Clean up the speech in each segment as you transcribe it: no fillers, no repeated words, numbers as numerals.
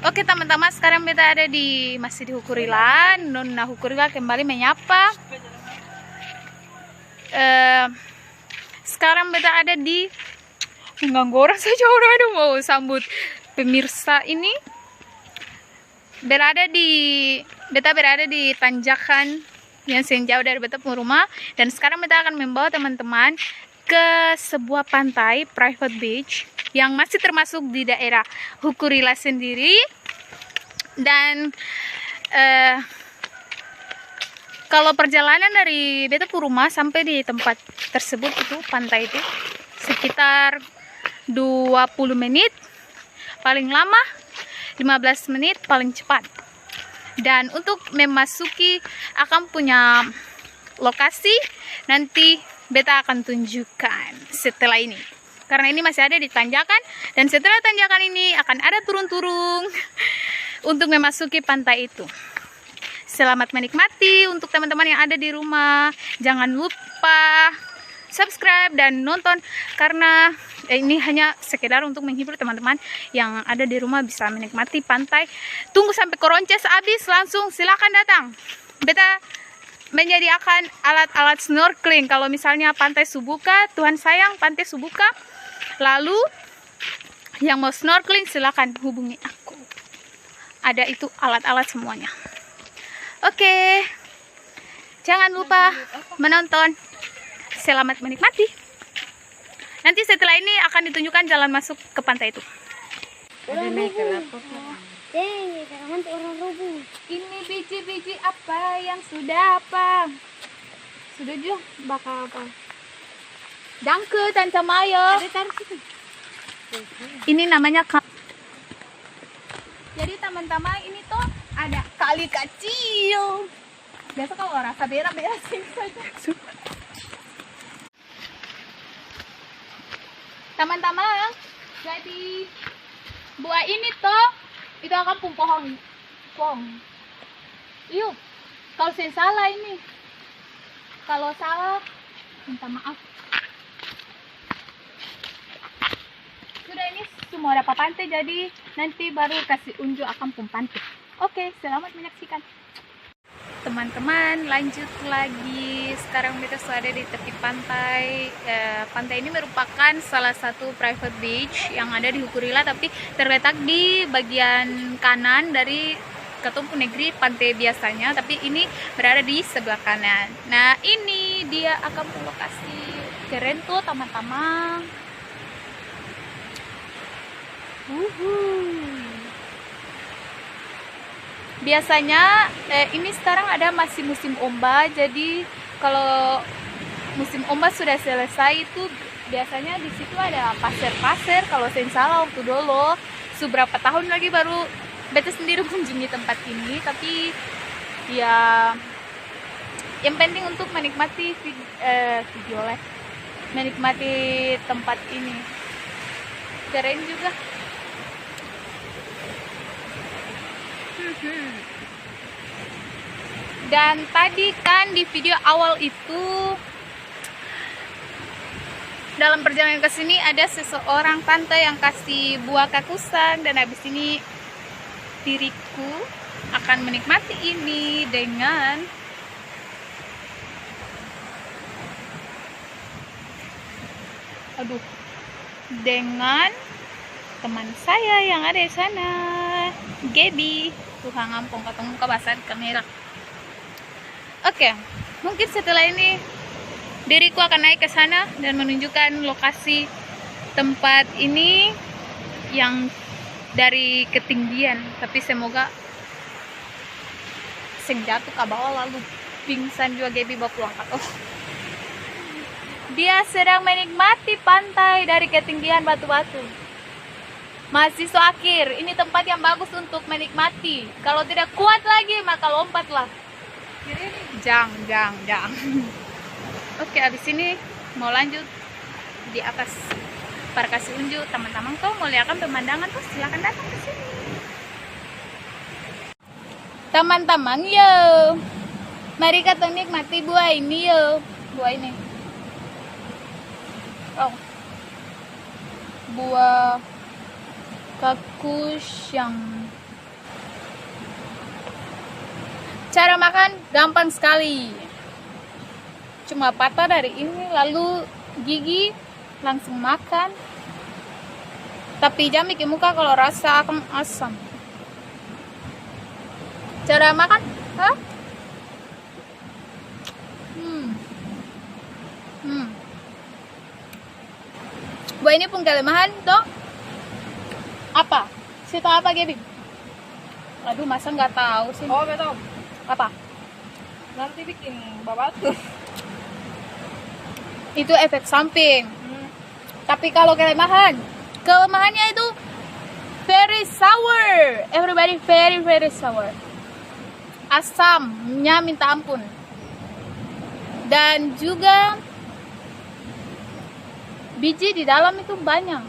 Oke teman-teman, sekarang kita ada masih di Hukurila. Nona Hukurila kembali menyapa. Sekarang kita ada di Nganggora saja orang ada mau sambut pemirsa ini. Beta berada di tanjakan yang sejauh dari beta rumah, dan sekarang beta akan membawa teman-teman ke sebuah pantai private beach yang masih termasuk di daerah Hukurila sendiri. Dan kalau perjalanan dari beta rumah sampai di tempat tersebut itu pantai itu sekitar 20 menit paling lama, 15 menit paling cepat. Dan untuk memasuki akan punya lokasi nanti beta akan tunjukkan setelah ini, karena ini masih ada di tanjakan, dan setelah tanjakan ini akan ada turun-turun untuk memasuki pantai itu. Selamat menikmati untuk teman-teman yang ada di rumah. Jangan lupa subscribe dan nonton, karena ini hanya sekedar untuk menghibur teman-teman yang ada di rumah bisa menikmati pantai. Tunggu sampai koronces habis, langsung silakan datang. Beta menyediakan alat-alat snorkeling. Kalau misalnya pantai Subuka, Tuhan sayang pantai Subuka, lalu yang mau snorkeling silakan hubungi aku. Ada itu alat-alat semuanya. Oke, jangan lupa menonton. Selamat menikmati. Nanti setelah ini akan ditunjukkan jalan masuk ke pantai itu. Ini biji-biji apa yang sudah apa? Sudah juga bakal apa? Danke Tante Maya. Ini namanya jadi teman-teman, ini tuh ada kali kecil. Biasa kalau rasa berak-berak sih saja. Teman-teman, jadi buah ini tuh itu akan pohon. Yuk, kalau saya salah ini, kalau salah minta maaf. Sudah, ini semua dapat pantai, jadi nanti baru kasih unjuk akan pantai. Oke, selamat menyaksikan. Teman-teman, lanjut lagi. Sekarang kita sudah ada di tepi pantai. Pantai ini merupakan salah satu private beach yang ada di Hukurila, tapi terletak di bagian kanan dari Ketumpu Negeri pantai biasanya, tapi ini berada di sebelah kanan. Nah, ini dia akan lokasi keren tuh teman-teman. Biasanya ini sekarang ada masih musim ombak, jadi kalau musim ombak sudah selesai itu biasanya di situ ada pasir-pasir. Kalau saya salah waktu dulu seberapa tahun lagi baru beta sendiri mengunjungi tempat ini, tapi ya yang penting untuk menikmati menikmati tempat ini. Keren juga. Dan tadi kan di video awal itu dalam perjalanan ke sini ada seseorang tante yang kasih buah kakusan, dan habis ini diriku akan menikmati ini dengan teman saya yang ada di sana, Gaby. Tuhan ngampung ketemu ke basah di kamera. Oke, mungkin setelah ini diriku akan naik ke sana dan menunjukkan lokasi tempat ini yang dari ketinggian, tapi semoga jatuh ke bawah lalu pingsan juga Gaby bawa pulang. Dia sedang menikmati pantai dari ketinggian batu-batu. Mahasiswa akhir, ini tempat yang bagus untuk menikmati. Kalau tidak kuat lagi, maka lompatlah. Jang. Oke, abis ini mau lanjut di atas para kasih unjuk. Teman-teman kau mau lihat pemandangan tuh, silakan datang ke sini. Teman-teman, yo, mari kita nikmati buah ini, yo. Buah ini. Oh. buah kakusyang. Cara makan gampang sekali, cuma patah dari ini lalu gigi langsung makan, tapi jangan bikin muka kalau rasa akan asam. Cara makan, hah? Buah ini pun kelemahan toh apa? Situ apa, Gaby? Aduh, masa nggak tahu sih. Oh, nggak tahu. Apa? Nanti bikin babatu. Itu efek samping. Tapi kalau kelemahannya itu very sour. Everybody very sour. Asamnya minta ampun. Dan juga biji di dalam itu banyak.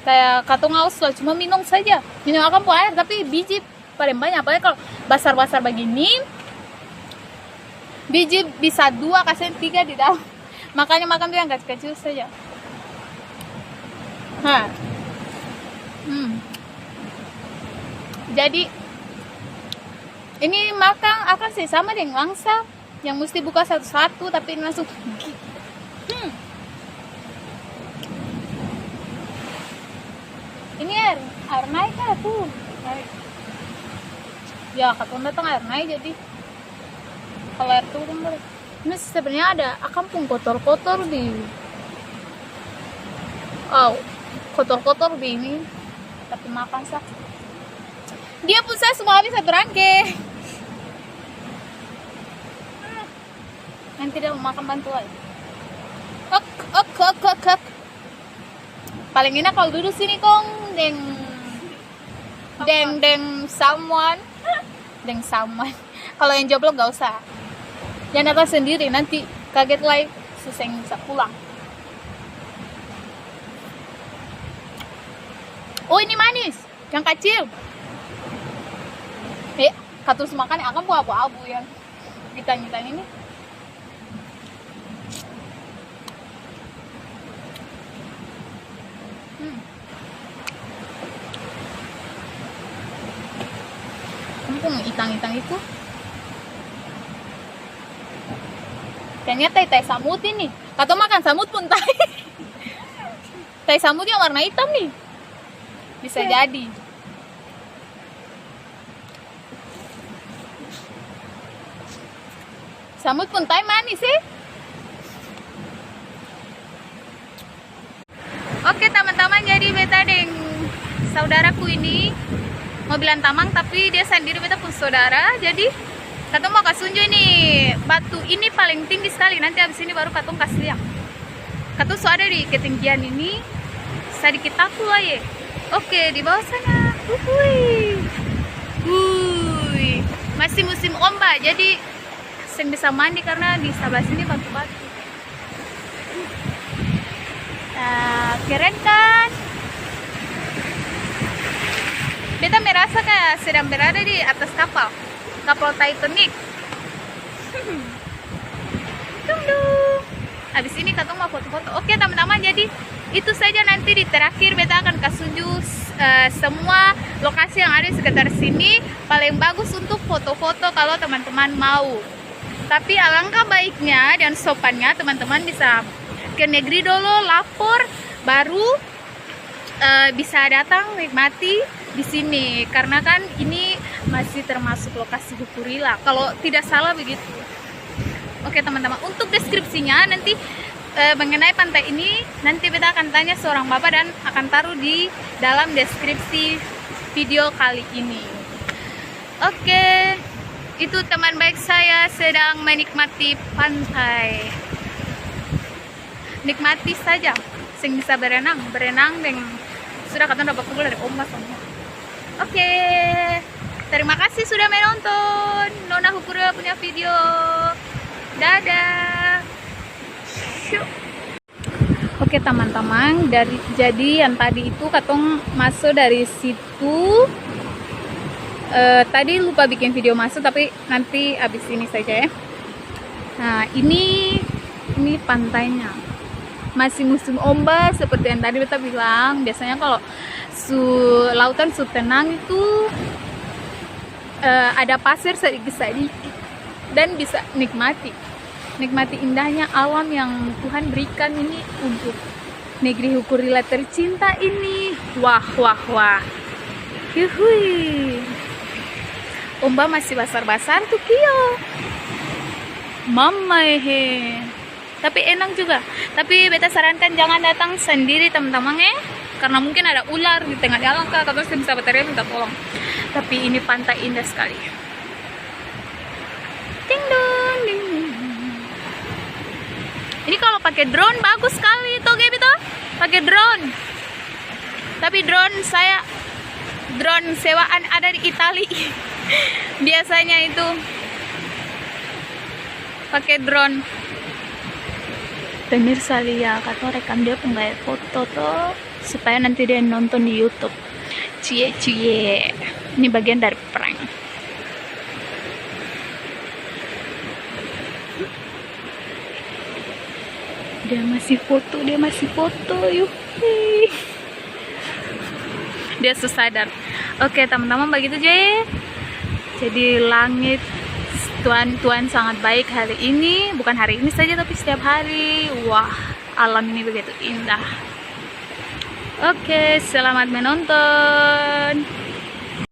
Kayak katong haus lah, cuma minum saja. Minum akan air, tapi biji paling banyak. Apalagi kalau basar-basar begini, biji bisa 2 kasih 3 di dalam. Makanya makan tuh yang kecil-kecil saja. Jadi ini makan akan sih sama dengan langsa yang mesti buka satu-satu, tapi ini langsung ini air naik kan tuh. Ya, katong datang air naik, jadi kalau air turun boleh. Ini sebenarnya ada akan pun kotor-kotor di kotor-kotor di ini, tapi makan sah. Dia pun saya semua habis satu rangke. Nanti dia mau makan bantu lagi. Ok. Paling enak kalau duduk sini kong deng someone. Kalau yang jomblo nggak usah. Jangan datang sendiri, nanti kaget lagi susah bisa pulang. Oh, ini manis, yang kecil. Katus makan akan buah abu-abu yang ditanya ini. Itang-itang itu kayaknya tai samut ini. Atau makan samut pun tai samut yang warna hitam nih, bisa jadi. Samut pun tai manis sih. Oke teman-teman, jadi beta deng saudaraku ini mau bilang tamang, tapi dia sendiri beta pun saudara. Jadi katong mau kasunju ini batu ini paling tinggi sekali. Nanti habis ini baru katong kasih lihat. Katong so ada di ketinggian ini sedikit takut aja. Oke, di bawah sana. Masih musim ombak, jadi seng bisa mandi karena di sebelah sini batu-batu. Nah, keren kan? Beta merasa kayak sedang berada di atas kapal Titanic. Habis ini katong mau foto-foto. Oke teman-teman, jadi itu saja. Nanti di terakhir beta akan kasih semua lokasi yang ada di sekitar sini. Paling bagus untuk foto-foto kalau teman-teman mau. Tapi alangkah baiknya dan sopannya teman-teman bisa ke negeri dulu, lapor, baru bisa datang nikmati di sini, karena kan ini masih termasuk lokasi Hukurila kalau tidak salah begitu. Oke teman-teman, untuk deskripsinya nanti mengenai pantai ini nanti beta akan tanya seorang bapak dan akan taruh di dalam deskripsi video kali ini. Oke, itu teman baik saya sedang menikmati pantai. Nikmati saja, sing bisa berenang dengan sudah kata dapat pukul dari ombak semua. Oke, terima kasih sudah menonton Nona Hukurila punya video. Dadah. Syuk. Oke teman-teman, jadi yang tadi itu katong masuk dari situ. Tadi lupa bikin video masuk, tapi nanti abis ini saja ya. Nah, ini pantainya. masih musim ombak seperti yang tadi beta bilang. Biasanya kalau lautan tenang itu ada pasir sedikit-sedikit dan bisa nikmati indahnya alam yang Tuhan berikan ini untuk negeri Hukurila tercinta ini. Wah. Yuhui. Ombak masih basar-basar tuh Kio. Mama Tapi enak juga. Tapi beta sarankan jangan datang sendiri teman-teman karena mungkin ada ular di tengah jalan kak. Kalau bisa baterai minta tolong. Tapi ini pantai indah sekali. Ding dong, ding. Ini kalau pakai drone bagus sekali tuh gitu. Pakai drone. Tapi drone sewaan ada di Itali. Biasanya itu pakai drone. Pemirsa lihat kata rekam dia penggaya foto tuh supaya nanti dia nonton di YouTube. Cie. Ini bagian dari prank. Dia masih foto, yuk. Dia sadar. Oke teman-teman, begitu aja. Jadi langit Tuhan sangat baik hari ini. Bukan hari ini saja tapi setiap hari. Wah, alam ini begitu indah. Oke, selamat menonton.